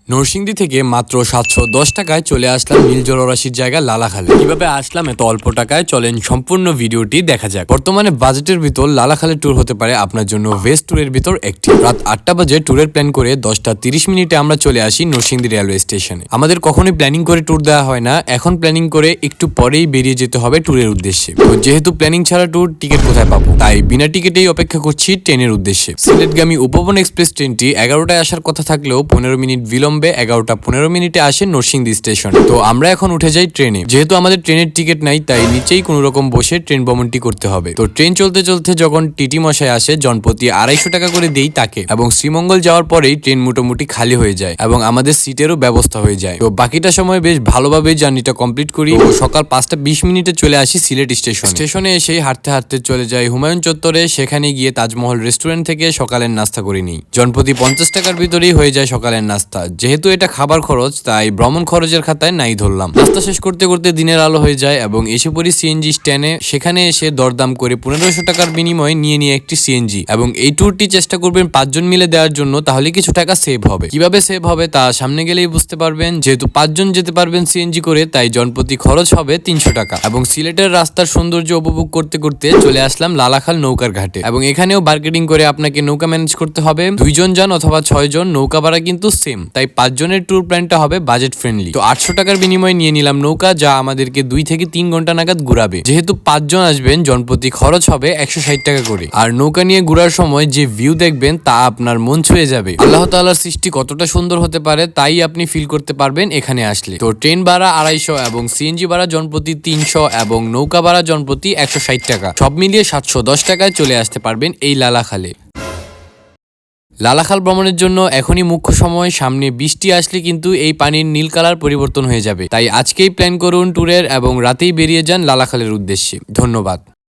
নরসিংদী থেকে মাত্র 710 টাকায় চলে আসলাম নীল জলরাশির জায়গা লালাখালে। কিভাবে আসলাম এত অল্প টাকায়, চলেন সম্পূর্ণ ভিডিওটি দেখা যাক। বর্তমানে বাজেটের ভিতর লালাখালে ট্যুর হতে পারে আপনার জন্য বেস্ট ট্যুরের ভিতর একটি। রাত 8টা বাজে ট্যুরের প্ল্যান করে 10:30 আমরা চলে আসি নরসিংদী রেলওয়ে স্টেশনে। আমাদের কখনোই প্ল্যানিং করে ট্যুর দেওয়া হয় না, এখন প্ল্যানিং করে একটু পরেই বেরিয়ে যেতে হবে ট্যুরের উদ্দেশ্যে। তো যেহেতু প্ল্যানিং ছাড়া ট্যুর, টিকিট কোথায় পাবো, তাই বিনা টিকিটেই অপেক্ষা করছি ট্রেনের উদ্দেশ্যে। সিলেটগামী উপবন এক্সপ্রেস ট্রেনটি 11টায় আসার কথা থাকলেও 15 মিনিট বিলম্বে 11:15 আসে নরসিংদী স্টেশন। তো আমরা এখন উঠে যাই ট্রেনে। যেহেতু আমাদের ট্রেনের টিকিট নাই, তাই নিচেই কোনো রকম বসে ট্রেন ভ্রমণটি করতে হবে। তো ট্রেন চলতে চলতে যখন টিটি মশাই আসে, জনপ্রতি 250 টাকা করে দেই তাকে, এবং শ্রীমঙ্গল যাওয়ার পরেই ট্রেন মোটামুটি খালি হয়ে যায় এবং আমাদের সিটেরও ব্যবস্থা হয়ে যায়। তো বাকিটা সময় বেশ ভালোভাবে জার্নিটা কমপ্লিট করি। তো সকাল 5:20 চলে আসি সিলেট স্টেশনে এসেই হাঁটতে হাঁটতে চলে যাই হুমায়ুন চত্বরে। সেখানে গিয়ে তাজমহল রেস্টুরেন্ট থেকে সকালের নাস্তা করে নিই। জনপ্রতি 50 টাকার ভিতরেই হয়ে যায় সকালের নাস্তা। যেহেতু এটা খাবার খরচ, তাই ভ্রমণ খরচের খাতায় নাই ধরলাম। নাস্তা শেষ করতে করতে দিনের আলো হয়ে যায় এবং এসে পড়ি সিএনজি স্ট্যান্ডে। সেখানে এসে দরদাম করে 1500 টাকার বিনিময়ে নিয়ে একটি সিএনজি, এবং এই ট্যুরটি চেষ্টা করবেন 5 জন মিলে দেওয়ার জন্য, তাহলে কিছু টাকা সেভ হবে। কিভাবে সেভ হবে তা সামনে গেলেই বুঝতে পারবেন। যেহেতু 5 জন যেতে পারবেন সিএনজি করে, তাই জনপ্রতি খরচ হবে 300 টাকা। এবং সিলেটের রাস্তার সৌন্দর্য উপভোগ করতে করতে চলে আসলাম লালাখাল নৌকার ঘাটে, এবং এখানেও মার্কেটিং করে আপনাকে নৌকা ম্যানেজ করতে হবে। 2 জন যান অথবা 6 জন, নৌকা ভাড়া কিন্তু সেম, তাই 5 জনের ট্যুর প্ল্যানটা হবে বাজেট ফ্রেন্ডলি। তো 800 টাকার বিনিময়ে নিয়ে নিলাম নৌকা, যা আমাদেরকে 2 থেকে 3 ঘন্টা নাগাদ ঘুরাবে। যেহেতু 5 জন আসবেন, জনপ্রতি খরচ হবে 160 টাকা করে। আর নৌকা নিয়ে ঘুরার সময় যে ভিউ দেখবেন, তা আপনার মন ছুঁয়ে যাবে। আল্লাহ তাআলার সৃষ্টি কতটা সুন্দর হতে পারে, তাই আপনি ফিল করতে পারবেন এখানে আসলে। তো ট্রেন ভাড়া 250 এবং সিএনজি ভাড়া জনপ্রতি 300 এবং নৌকা ভাড়া জনপ্রতি 160 টাকা, সব মিলিয়ে 710 টাকায় চলে আসতে পারবেন এই লালাখালে। লালাখাল ভ্রমণের জন্য এখনই মুখ্য সময়। সামনে বৃষ্টি আসলে কিন্তু এই পানির নীল কালার পরিবর্তন হয়ে যাবে, তাই আজকেই প্ল্যান করুন ট্যুরের এবং রাতেই বেরিয়ে যান লালাখালের উদ্দেশ্যে। ধন্যবাদ।